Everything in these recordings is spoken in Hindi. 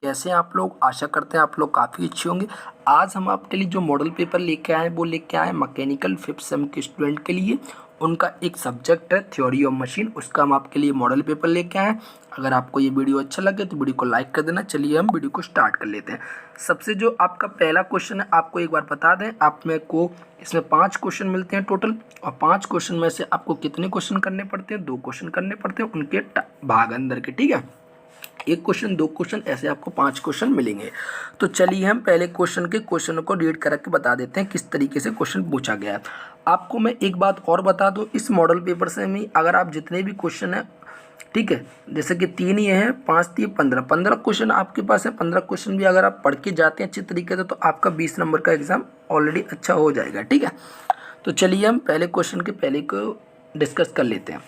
कैसे हैं आप लोग। आशा करते हैं आप लोग काफ़ी अच्छे होंगे। आज हम आपके लिए जो मॉडल पेपर लेके आए हैं वो लेके आए हैं मैकेनिकल 5th सेम के स्टूडेंट के लिए। उनका एक सब्जेक्ट है थ्योरी ऑफ मशीन, उसका हम आपके लिए मॉडल पेपर लेके आए हैं। अगर आपको ये वीडियो अच्छा लगे तो वीडियो को लाइक कर देना। चलिए हम वीडियो को स्टार्ट कर लेते हैं। सबसे जो आपका पहला क्वेश्चन है, आपको एक बार बता दें, आप मेरे को इसमें 5 क्वेश्चन मिलते हैं टोटल, और 5 क्वेश्चन में से आपको कितने क्वेश्चन करने पड़ते हैं? 2 क्वेश्चन करने पड़ते हैं, उनके भाग अंदर के। ठीक है, 1 क्वेश्चन 2 क्वेश्चन ऐसे आपको 5 क्वेश्चन मिलेंगे। तो चलिए हम पहले क्वेश्चन को रीड करके बता देते हैं किस तरीके से क्वेश्चन पूछा गया है। आपको मैं एक बात और बता दूं, इस मॉडल पेपर से में अगर आप जितने भी क्वेश्चन है, ठीक है, जैसे कि 3 ही है, 5 थी, 15 क्वेश्चन आपके पास है। 15 क्वेश्चन भी अगर आप पढ़ के जाते हैं अच्छी तरीके से तो आपका 20 नंबर का एग्जाम ऑलरेडी अच्छा हो जाएगा। ठीक है, तो चलिए हम पहले क्वेश्चन के पहले को डिस्कस कर लेते हैं।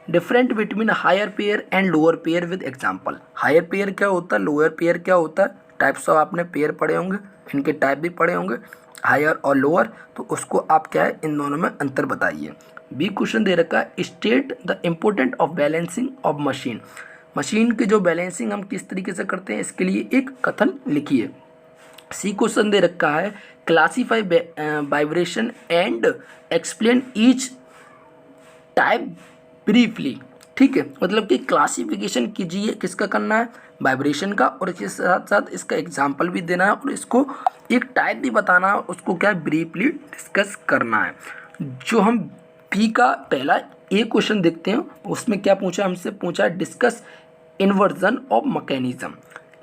Different between higher pair and lower pair with example. Higher pair क्या होता है, लोअर पेयर क्या होता है, टाइप्स ऑफ आपने पेयर पढ़े होंगे, इनके टाइप भी पढ़े होंगे, हायर और लोअर, तो उसको आप क्या है इन दोनों में अंतर बताइए। बी क्वेश्चन दे रखा है, state the important of balancing of machine. Machine की जो बैलेंसिंग हम किस तरीके से करते हैं इसके लिए एक कथन लिखिए। सी क्वेश्चन दे रखा है, classify vibration and explain each type briefly. ठीक है, मतलब कि क्लासिफिकेशन कीजिए, किसका करना है, वाइब्रेशन का, और इसके साथ साथ इसका एग्जाम्पल भी देना है और इसको एक टाइप भी बताना है, उसको क्या है ब्रीफली डिस्कस करना है। जो हम बी का पहला ए क्वेश्चन देखते हैं उसमें क्या पूछा, हमसे पूछा है discuss inversion of mechanism,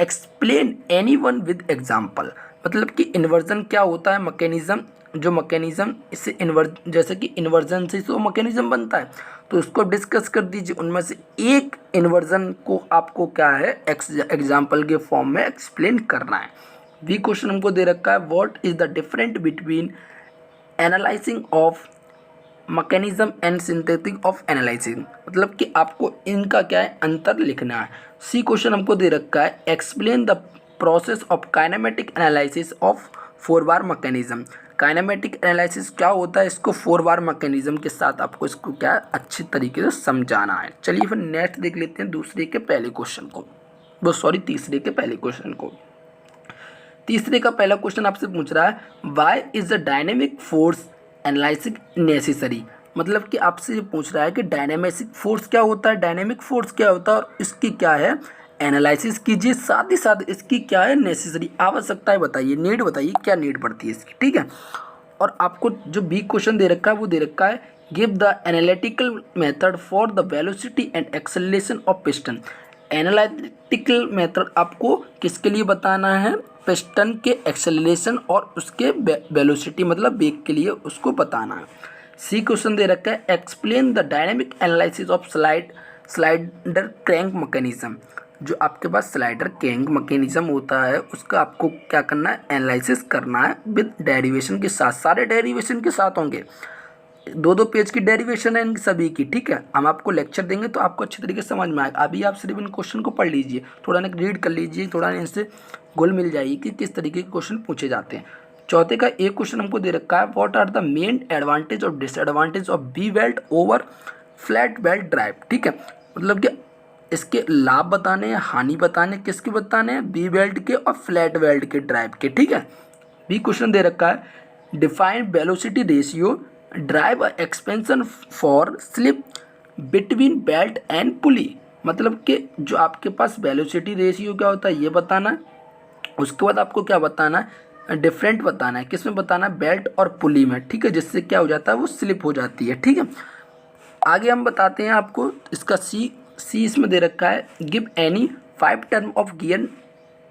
explain any one with example. मतलब कि इन्वर्जन क्या होता है, मैकेनिज्म, जो मैकेनिज्म इससे जैसे कि इन्वर्जन से तो मैकेनिज्म बनता है, तो उसको डिस्कस कर दीजिए। उनमें से एक इन्वर्जन को आपको क्या है एग्जाम्पल के फॉर्म में एक्सप्लेन करना है। बी क्वेश्चन हमको दे रखा है, what is the difference between analysing of mechanism and synthetic of analysing. मतलब कि आपको इनका क्या है अंतर लिखना है। सी क्वेश्चन हमको दे रखा है, explain the process of kinematic analysis of 4 bar mechanism. Kinematic analysis क्या होता है, इसको 4 बार मैकेनिज्म के साथ आपको इसको क्या अच्छी तरीके से समझाना है। चलिए फिर नेक्स्ट देख लेते हैं तीसरे के पहले क्वेश्चन को। तीसरे का पहला क्वेश्चन आपसे पूछ रहा है, why is the dynamic force analysis necessary. मतलब कि आपसे ये पूछ रहा है कि डायनेमिक फोर्स क्या होता है, डायनेमिक फोर्स क्या होता है और इसकी क्या है एनालिसिस कीजिए, साथ ही साथ इसकी क्या है नेसेसरी आवश्यकताएं बताइए, नीड बताइए, क्या नीड पड़ती है इसकी। ठीक है, और आपको जो बी क्वेश्चन दे रखा है वो दे रखा है, give the analytical method for the velocity and acceleration of piston. Analytical method आपको किसके लिए बताना है, पिस्टन के एक्सेलरेशन और उसके वेलोसिटी मतलब वेग के लिए उसको बताना है। सी क्वेश्चन दे रखा है, explain the dynamic analysis of slider crank mechanism. जो आपके पास स्लाइडर क्रैंक मैकेनिज्म होता है उसका आपको क्या करना है, एनालिसिस करना है विद डेरिवेशन के साथ, सारे डेरिवेशन के साथ होंगे, 2-2 पेज की डेरिवेशन है इन सभी की। ठीक है, हम आपको लेक्चर देंगे तो आपको अच्छी तरीके से समझ में आएगा। अभी आप सिर्फ इन क्वेश्चन को पढ़ लीजिए, थोड़ा ना रीड कर लीजिए, थोड़ा इनसे घुल मिल जाएगी कि किस तरीके के क्वेश्चन पूछे जाते हैं। चौथे का एक क्वेश्चन हमको दे रखा है, what are the main advantage और disadvantage of V belt over flat belt drive. ठीक है, मतलब कि इसके लाभ बताने हैं, हानि बताने, किसके बताने हैं, बी बेल्ट के और फ्लैट बेल्ट के ड्राइव के। ठीक है, बी क्वेश्चन दे रखा है, define velocity ratio drive expansion for slip between belt and पुली। मतलब कि जो आपके पास वेलोसिटी रेशियो क्या होता है ये बताना है, उसके बाद आपको क्या बताना है, डिफरेंट बताना है, किस में बताना है, बेल्ट और पुली में। ठीक है, जिससे क्या हो जाता है वो स्लिप हो जाती है। ठीक है, आगे हम बताते हैं आपको इसका सी इसमें दे रखा है, give any 5 term of gear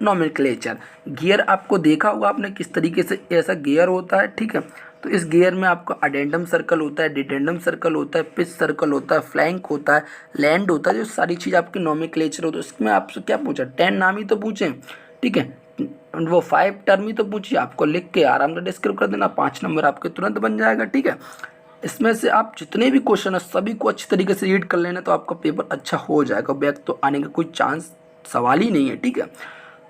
nomenclature. Gear आपको देखा होगा आपने किस तरीके से ऐसा गियर होता है। ठीक है, तो इस गियर में आपका अडेंडम सर्कल होता है, डिडेंडम सर्कल होता है, पिच सर्कल होता है, फ्लैंक होता है, लैंड होता है, जो सारी चीज़ आपकी नोमेनक्लेचर होता है। इसमें आपसे क्या पूछा, 10 नाम ही तो पूछे। ठीक है, वो 5 टर्म ही तो पूछिए, आपको लिख के आराम से डिस्क्राइब कर देना, 5 नंबर आपके तुरंत बन जाएगा। ठीक है, इसमें से आप जितने भी क्वेश्चन है सभी को अच्छी तरीके से रीड कर लेना तो आपका पेपर अच्छा हो जाएगा, बैक तो आने का कोई चांस सवाल ही नहीं है। ठीक है,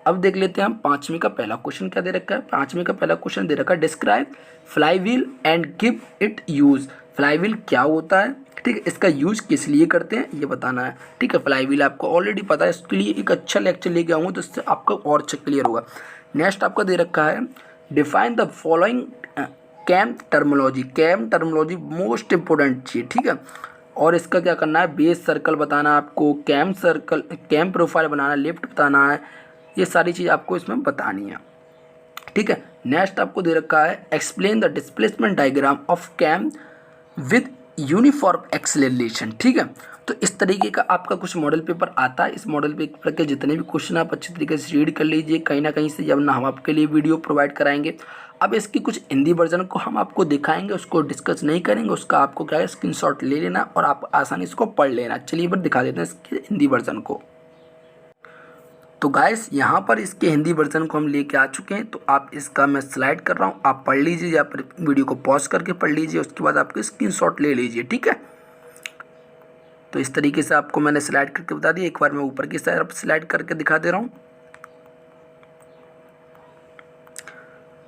अब देख लेते हैं हम 5वीं का पहला क्वेश्चन क्या दे रखा है। 5वीं का पहला क्वेश्चन दे रखा है, describe fly wheel and give it use. Flywheel क्या होता है, ठीक है, इसका यूज़ किस लिए करते हैं ये बताना है। ठीक है, फ्लाईव्हील आपको ऑलरेडी पता है, इसके लिए एक अच्छा लेक्चर लेके आऊँगा तो इससे आपका और अच्छा क्लियर होगा। नेक्स्ट आपका दे रखा है define the following cam terminology. Cam terminology most important चीज़, ठीक है। और इसका क्या करना है, बेस सर्कल बताना आपको, कैम सर्कल, कैम प्रोफाइल बनाना, लिफ्ट बताना है, ये सारी चीज़ आपको इसमें बतानी है। ठीक है, नेक्स्ट आपको दे रखा है explain the displacement diagram of cam with uniform acceleration. ठीक है, तो इस तरीके का आपका कुछ मॉडल पेपर आता है। इस मॉडल पेपर के जितने भी क्वेश्चन आप अच्छे तरीके से रीड कर लीजिए, कहीं ना कहीं से जब ना हम आपके लिए वीडियो प्रोवाइड कराएंगे। अब इसकी कुछ हिंदी वर्जन को हम आपको दिखाएंगे, उसको डिस्कस नहीं करेंगे, उसका आपको क्या है स्क्रीनशॉट ले लेना और आप आसानी से इसको पढ़ लेना। चलिए एक दिखा देते हैं इसके हिंदी वर्जन को। तो गाइस यहाँ पर इसके हिंदी वर्जन को हम लेके आ चुके हैं, तो आप इसका मैं स्लाइड कर रहा हूँ, आप पढ़ लीजिए या फिर वीडियो को पॉज करके पढ़ लीजिए, उसके बाद आपको स्क्रीनशॉट ले लीजिए। ठीक है, तो इस तरीके से आपको मैंने स्लाइड करके बता दिया। एक बार मैं ऊपर की तरफ स्लाइड करके दिखा दे रहा हूँ।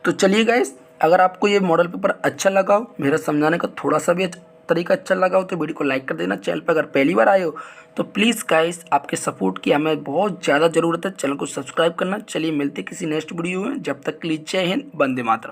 तो चलिए गाइस, अगर आपको ये मॉडल पेपर अच्छा लगा हो, मेरा समझाने का थोड़ा सा भी तरीका अच्छा लगा हो, तो वीडियो को लाइक कर देना। चैनल पर अगर पहली बार आए हो तो प्लीज़ गाइस आपके सपोर्ट की हमें बहुत ज़्यादा ज़रूरत है, चैनल को सब्सक्राइब करना। चलिए मिलते किसी नेक्स्ट वीडियो में, जब तक के लिए जय हिंद, वंदे मातरम।